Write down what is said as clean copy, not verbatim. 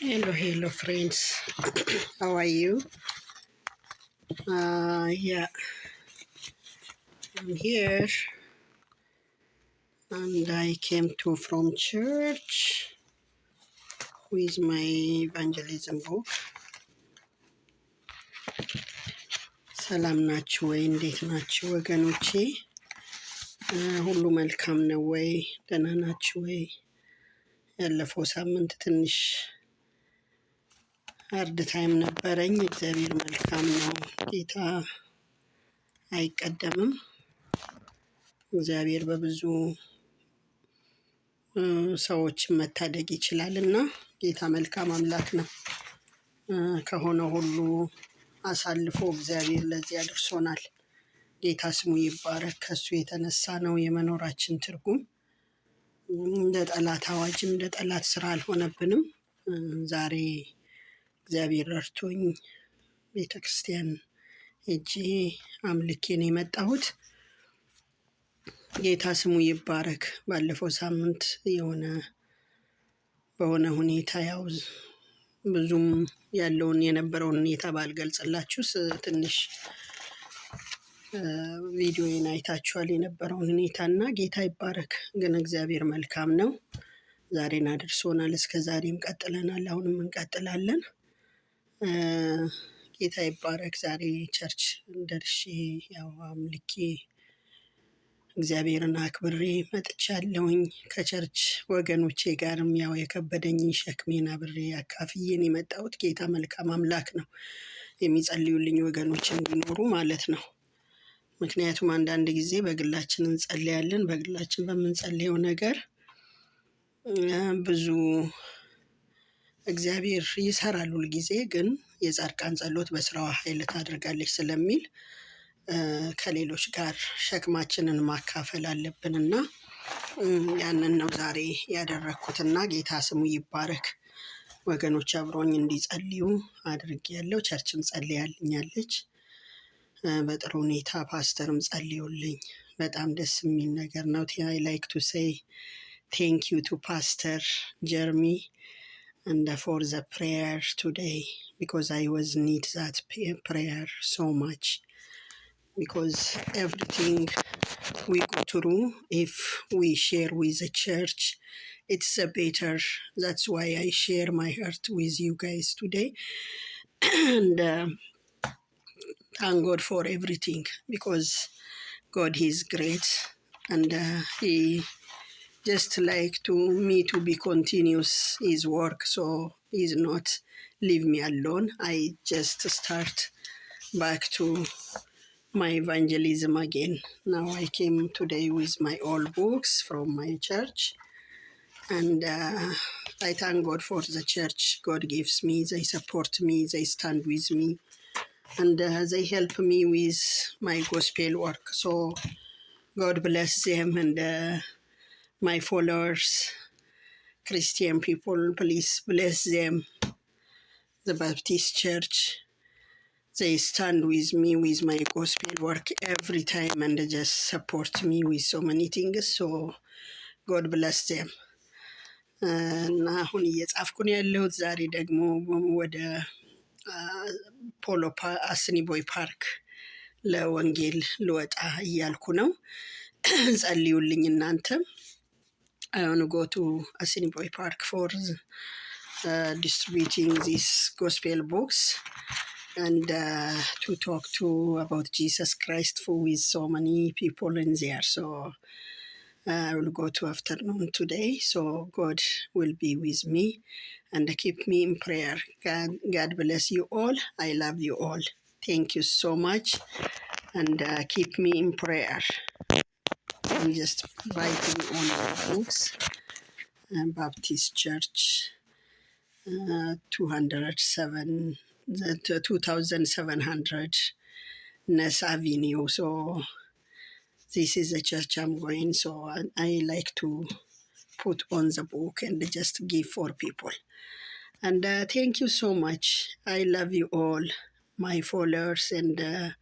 Hello, friends. How are you? Yeah, I'm here, and I came to from church with my evangelism book. ሰላም ናችሁ ወይ? እንዴት ናችሁ ወገኖቼ? ሁሉ መልካም ነው ወይ? ደህና ናችሁ ወይ? ያለፈው ሳምንት ትንሽ ሃርድ ታይም ነበረኝ። እግዚአብሔር መልካም ነው። ጌታ አይቀደምም። እግዚአብሔር በብዙ ሰዎችን መታደግ ይችላልና ጌታ መልካም አምላክ ነው። ከሆነ ሁሉ አሳልፎ እግዚአብሔር ለዚህ አድርሶናል። ጌታ ስሙ ይባረክ። ከሱ የተነሳ ነው የመኖራችን ትርጉም። እንደ ጠላት አዋጅም እንደ ጠላት ስራ አልሆነብንም። ዛሬ እግዚአብሔር ረድቶኝ ቤተክርስቲያን ሄጄ አምልኬ ነው የመጣሁት። ጌታ ስሙ ይባረክ። ባለፈው ሳምንት በሆነ ሁኔታ ብዙም የነበረውን ሁኔታ ባልገልጽላችሁ ትንሽ ቪዲዮዬን አይታችኋል የነበረውን ሁኔታ እና ጌታ ይባረክ። ግን እግዚአብሔር መልካም ነው። ዛሬን አድርሶናል። እስከ ዛሬም ቀጥለናል። አሁንም እንቀጥላለን። ጌታ ይባረክ። ዛሬ ቸርች ደርሼ አምልኬ እግዚአብሔርን አክብሬ መጥቻለሁኝ። ከቸርች ወገኖቼ ጋርም የከበደኝን ሸክሜን አብሬ አካፍዬን የመጣሁት። ጌታ መልካም አምላክ ነው። የሚጸልዩልኝ ወገኖች እንዲኖሩ ማለት ነው። ምክንያቱም አንዳንድ ጊዜ በግላችን እንጸልያለን። በግላችን በምንጸልየው ነገር ብዙ እግዚአብሔር ይሰራል ሁል ጊዜ። ግን የጻድቃን ጸሎት በስራዋ ኃይል ታደርጋለች ስለሚል ከሌሎች ጋር ሸክማችንን ማካፈል አለብንና ያንን ነው ዛሬ ያደረኩትና ጌታ ስሙ ይባረክ። ወገኖች አብሮኝ እንዲጸልዩ አድርጌያለሁ። ቸርችም ጸልያልኛለች በጥሩ ሁኔታ። ፓስተርም ጸልዮልኝ በጣም ደስ የሚል ነገር ነው። I like to say thank you to Pastor Jeremy and for the prayer today, because I was need that prayer so much, because everything we go through, if we share with the church, it's better. That's why I share my heart with you guys today. And thank God for everything, because God is great, and he just like me to be continuous his work, so he's not leave me alone. I just start back to my evangelism again. Now I came today with my old books from my church, and I thank God for the church God gives me. They support me, they stand with me, and they help me with my gospel work. So God bless them, and my followers, Christian people, please bless them. The Baptist Church, they stand with me with my gospel work every time, and they just support me with so many things. So God bless them. እና አሁን እየጻፍኩ ነው ያለሁት። ዛሬ ደግሞ ወደ ፖሎ አስኒቦይ ፓርክ ለወንጌል ልወጣ እያልኩ ነው። ጸልዩልኝ እናንተም። I want to go to Assiniboy Park for distributing these gospel books, and to talk about Jesus Christ with so many people in there. So I will go to afternoon today. So God will be with me and keep me in prayer. God bless you all. I love you all. Thank you so much, and keep me in prayer. I'm just writing on the books. Baptist Church, 2700 Ness Avenue. So this is the church I'm going. So I like to put on the book and just give for people. And thank you so much. I love you all, my followers, and